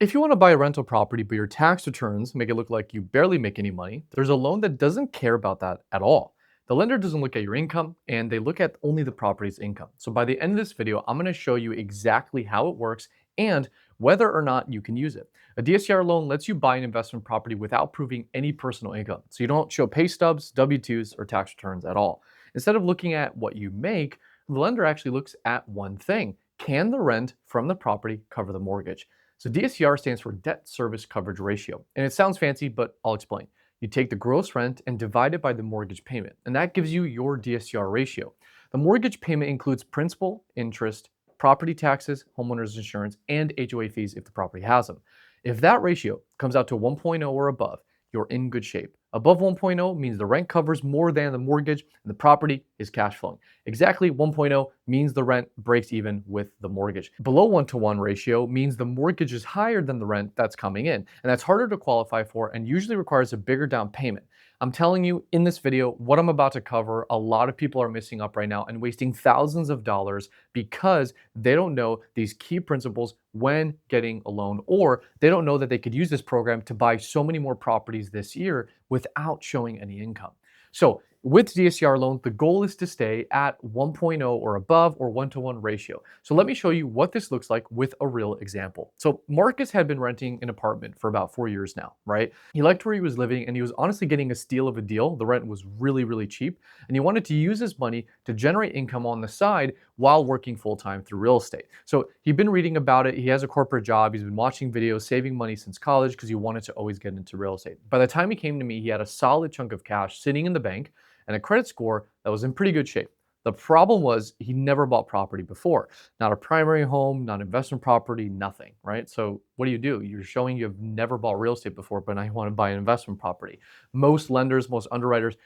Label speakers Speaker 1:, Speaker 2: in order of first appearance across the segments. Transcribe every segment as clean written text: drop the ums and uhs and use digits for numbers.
Speaker 1: If you want to buy a rental property, but your tax returns make it look like you barely make any money, there's a loan that doesn't care about that at all. The lender doesn't look at your income and they look at only the property's income. So by the end of this video, I'm going to show you exactly how it works and whether or not you can use it. A DSCR loan lets you buy an investment property without proving any personal income. So you don't show pay stubs, W-2s, or tax returns at all. Instead of looking at what you make, the lender actually looks at one thing. Can the rent from the property cover the mortgage? So DSCR stands for Debt Service Coverage Ratio. And it sounds fancy, but I'll explain. You take the gross rent and divide it by the mortgage payment, and that gives you your DSCR ratio. The mortgage payment includes principal, interest, property taxes, homeowners insurance, and HOA fees if the property has them. If that ratio comes out to 1.0 or above, you're in good shape. Above 1.0 means the rent covers more than the mortgage and the property is cash flowing. Exactly 1.0 means the rent breaks even with the mortgage. Below 1-to-1 ratio means the mortgage is higher than the rent that's coming in, and that's harder to qualify for and usually requires a bigger down payment. I'm telling you in this video, what I'm about to cover, a lot of people are missing up right now and wasting thousands of dollars because they don't know these key principles when getting a loan, or they don't know that they could use this program to buy so many more properties this year without showing any income. So with DSCR loans, the goal is to stay at 1.0 or above or 1-to-1 ratio. So let me show you what this looks like with a real example. So Marcus had been renting an apartment for about 4 years now, right? He liked where he was living and he was honestly getting a steal of a deal. The rent was really, really cheap. And he wanted to use his money to generate income on the side while working full-time through real estate. So he'd been reading about it. He has a corporate job. He's been watching videos, saving money since college because he wanted to always get into real estate. By the time he came to me, he had a solid chunk of cash sitting in the bank and a credit score that was in pretty good shape. The problem was he never bought property before. Not a primary home, not investment property, nothing, right? So what do? You're showing you've never bought real estate before, but now you want to buy an investment property. Most lenders, most underwriters,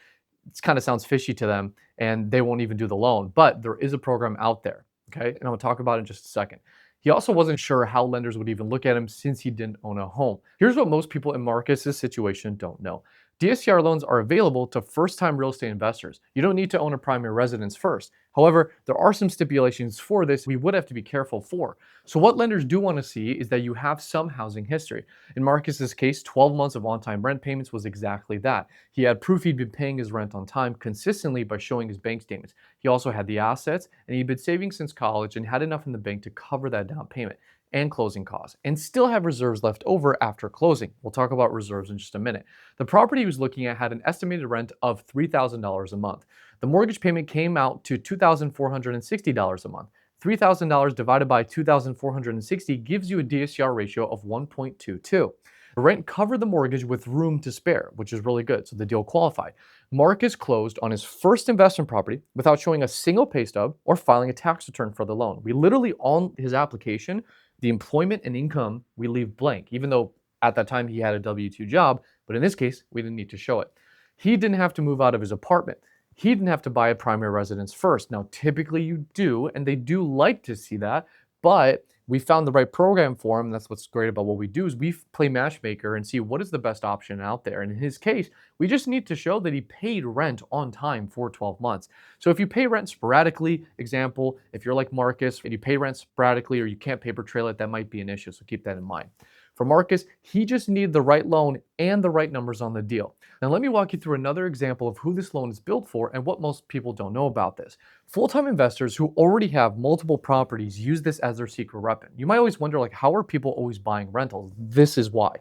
Speaker 1: it kind of sounds fishy to them and they won't even do the loan, but there is a program out there, okay? And I'm gonna talk about it in just a second. He also wasn't sure how lenders would even look at him since he didn't own a home. Here's what most people in Marcus's situation don't know. DSCR loans are available to first-time real estate investors. You don't need to own a primary residence first. However, there are some stipulations for this we would have to be careful for. So what lenders do want to see is that you have some housing history. In Marcus's case, 12 months of on-time rent payments was exactly that. He had proof he'd been paying his rent on time consistently by showing his bank statements. He also had the assets, and he'd been saving since college and had enough in the bank to cover that down payment and closing costs, and still have reserves left over after closing. We'll talk about reserves in just a minute. The property he was looking at had an estimated rent of $3,000 a month. The mortgage payment came out to $2,460 a month. $3,000 divided by 2,460 gives you a DSCR ratio of 1.22. The rent covered the mortgage with room to spare, which is really good, so the deal qualified. Marcus closed on his first investment property without showing a single pay stub or filing a tax return for the loan. We literally, on his application, the employment and income we leave blank, even though at that time he had a W-2 job, but in this case, we didn't need to show it. He didn't have to move out of his apartment. He didn't have to buy a primary residence first. Now, typically you do, and they do like to see that, but we found the right program for him. That's what's great about what we do is we play matchmaker and see what is the best option out there. And in his case, we just need to show that he paid rent on time for 12 months. So if you pay rent sporadically, example, if you're like Marcus and you pay rent sporadically or you can't paper trail it, that might be an issue. So keep that in mind. For Marcus, he just needed the right loan and the right numbers on the deal. Now let me walk you through another example of who this loan is built for and what most people don't know about this. Full-time investors who already have multiple properties use this as their secret weapon. You might always wonder, like, how are people always buying rentals? This is why.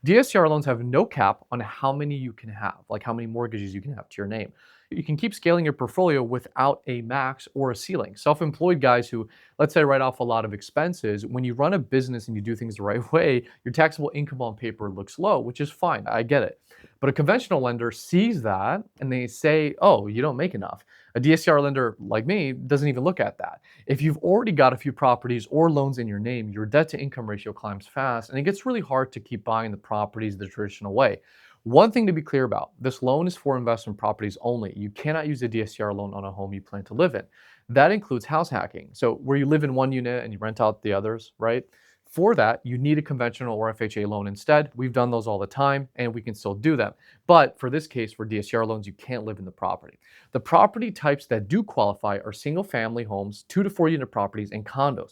Speaker 1: DSCR loans have no cap on how many you can have, like how many mortgages you can have to your name. You can keep scaling your portfolio without a max or a ceiling. Self-employed guys who, let's say, write off a lot of expenses, when you run a business and you do things the right way, your taxable income on paper looks low, which is fine. I get it. But a conventional lender sees that and they say, oh, you don't make enough. A DSCR lender like me doesn't even look at that. If you've already got a few properties or loans in your name, your debt to income ratio climbs fast and it gets really hard to keep buying the properties the traditional way. One thing to be clear about, this loan is for investment properties only. You cannot use a DSCR loan on a home you plan to live in. That includes house hacking. So where you live in one unit and you rent out the others, right? For that, you need a conventional or FHA loan instead. We've done those all the time and we can still do them. But for this case, for DSCR loans, you can't live in the property. The property types that do qualify are single family homes, 2 to 4 unit properties, and condos.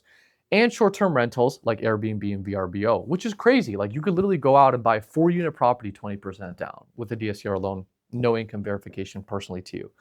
Speaker 1: and short-term rentals like Airbnb and VRBO, which is crazy. Like you could literally go out and buy a 4-unit property 20% down with a DSCR loan, no income verification personally to you.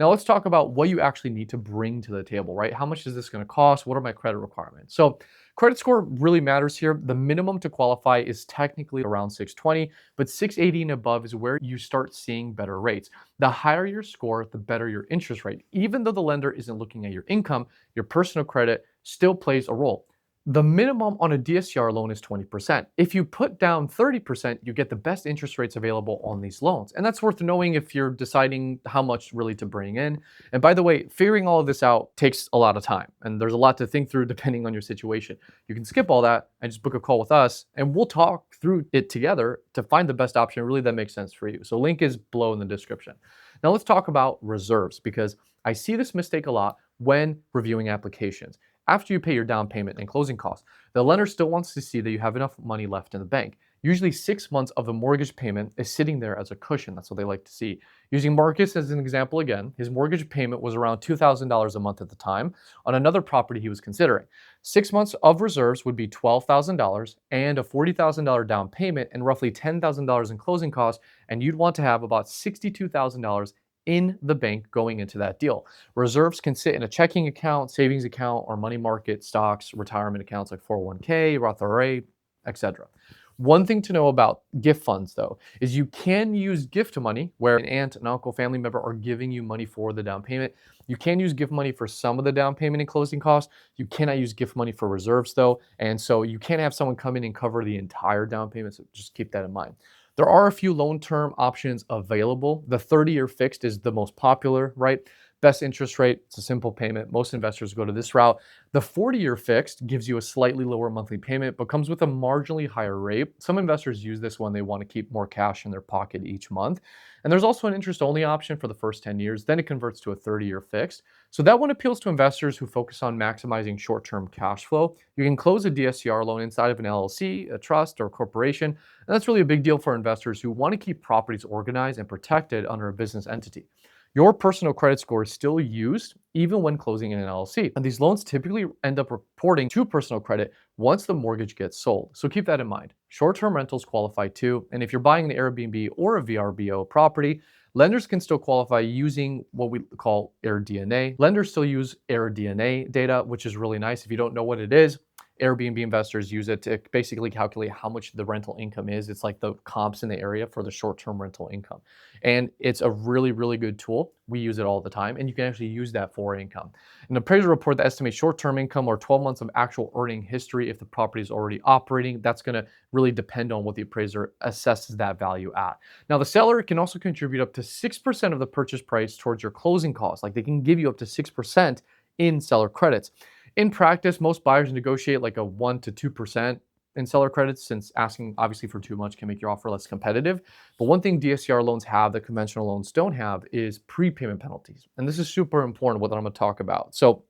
Speaker 1: Now let's talk about what you actually need to bring to the table, right? How much is this going to cost? What are my credit requirements? So credit score really matters here. The minimum to qualify is technically around 620, but 680 and above is where you start seeing better rates. The higher your score, the better your interest rate. Even though the lender isn't looking at your income, your personal credit still plays a role. The minimum on a DSCR loan is 20%. If you put down 30%, you get the best interest rates available on these loans. And that's worth knowing if you're deciding how much really to bring in. And by the way, figuring all of this out takes a lot of time. And there's a lot to think through depending on your situation. You can skip all that and just book a call with us, and we'll talk through it together to find the best option really that makes sense for you. So link is below in the description. Now let's talk about reserves, because I see this mistake a lot when reviewing applications. After you pay your down payment and closing costs, the lender still wants to see that you have enough money left in the bank. Usually 6 months of the mortgage payment is sitting there as a cushion. That's what they like to see. Using Marcus as an example again, his mortgage payment was around $2,000 a month at the time on another property he was considering. 6 months of reserves would be $12,000 and a $40,000 down payment and roughly $10,000 in closing costs, and you'd want to have about $62,000 in the bank going into that deal. Reserves can sit in a checking account, savings account, or money market, stocks, retirement accounts like 401k, Roth IRA, etc. One thing to know about gift funds, though, is you can use gift money where an aunt, an uncle, family member are giving you money for the down payment. You can use gift money for some of the down payment and closing costs. You cannot use gift money for reserves, though. And so you can't have someone come in and cover the entire down payment. So just keep that in mind. There are a few loan term options available. The 30-year fixed is the most popular, right? Best interest rate, it's a simple payment. Most investors go to this route. The 40-year fixed gives you a slightly lower monthly payment, but comes with a marginally higher rate. Some investors use this when they want to keep more cash in their pocket each month. And there's also an interest-only option for the first 10 years. Then it converts to a 30-year fixed. So that one appeals to investors who focus on maximizing short-term cash flow. You can close a DSCR loan inside of an LLC, a trust, or a corporation. And that's really a big deal for investors who want to keep properties organized and protected under a business entity. Your personal credit score is still used even when closing in an LLC. And these loans typically end up reporting to personal credit once the mortgage gets sold. So keep that in mind. Short-term rentals qualify too. And if you're buying an Airbnb or a VRBO property, lenders can still qualify using what we call AirDNA. Lenders still use AirDNA data, which is really nice. If you don't know what it is, Airbnb investors use it to basically calculate how much the rental income is. It's like the comps in the area for the short-term rental income. And it's a really, really good tool. We use it all the time, and you can actually use that for income. An appraisal report that estimates short-term income or 12 months of actual earning history if the property is already operating, that's going to really depend on what the appraiser assesses that value at. Now, the seller can also contribute up to 6% of the purchase price towards your closing costs. Like they can give you up to 6% in seller credits. In practice, most buyers negotiate like a 1 to 2% in seller credits, since asking obviously for too much can make your offer less competitive. But one thing DSCR loans have that conventional loans don't have is prepayment penalties. And this is super important, what I'm going to talk about. So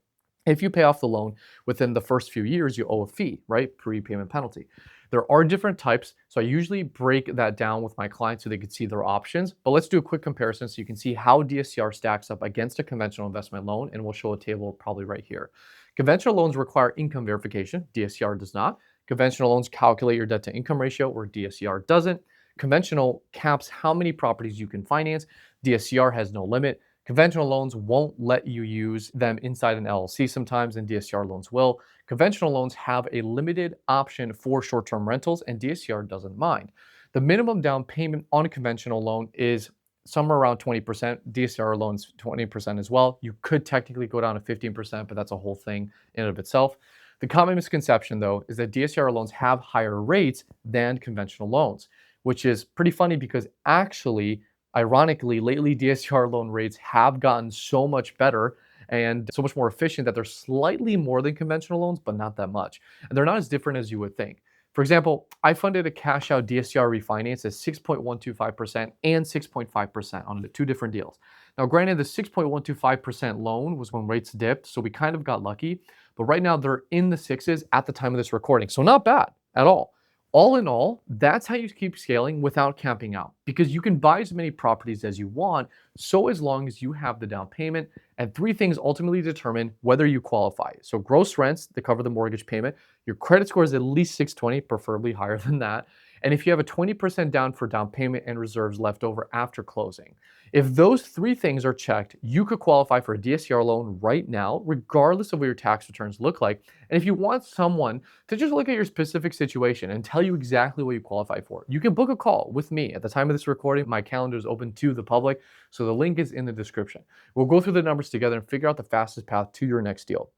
Speaker 1: if you pay off the loan within the first few years, you owe a fee, right? Prepayment penalty. There are different types, so I usually break that down with my clients so they can see their options. But let's do a quick comparison so you can see how DSCR stacks up against a conventional investment loan, and we'll show a table probably right here. Conventional loans require income verification. DSCR does not. Conventional loans calculate your debt to income ratio, where DSCR doesn't. Conventional caps how many properties you can finance. DSCR has no limit. Conventional loans won't let you use them inside an LLC sometimes, and DSCR loans will. Conventional loans have a limited option for short-term rentals, and DSCR doesn't mind. The minimum down payment on a conventional loan is somewhere around 20%. DSCR loans 20% as well. You could technically go down to 15%, but that's a whole thing in and of itself. The common misconception, though, is that DSCR loans have higher rates than conventional loans, which is pretty funny because actually, ironically, lately DSCR loan rates have gotten so much better and so much more efficient that they're slightly more than conventional loans, but not that much. And they're not as different as you would think. For example, I funded a cash out DSCR refinance at 6.125% and 6.5% on the two different deals. Now, granted, the 6.125% loan was when rates dipped, so we kind of got lucky. But right now, they're in the sixes at the time of this recording. So not bad at all. All in all, that's how you keep scaling without camping out, because you can buy as many properties as you want, so as long as you have the down payment And three things ultimately determine whether you qualify. So gross rents that cover the mortgage payment, your credit score is at least 620, preferably higher than that, and if you have a 20% down for down payment and reserves left over after closing. If those three things are checked, you could qualify for a DSCR loan right now, regardless of what your tax returns look like. And if you want someone to just look at your specific situation and tell you exactly what you qualify for, you can book a call with me. At the time of this recording, my calendar is open to the public, so the link is in the description. We'll go through the numbers together and figure out the fastest path to your next deal.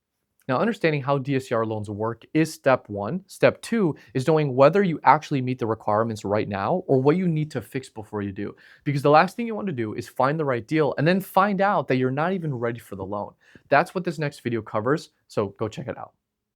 Speaker 1: Now, understanding how DSCR loans work is step one. Step two is knowing whether you actually meet the requirements right now or what you need to fix before you do. Because the last thing you want to do is find the right deal and then find out that you're not even ready for the loan. That's what this next video covers, so go check it out.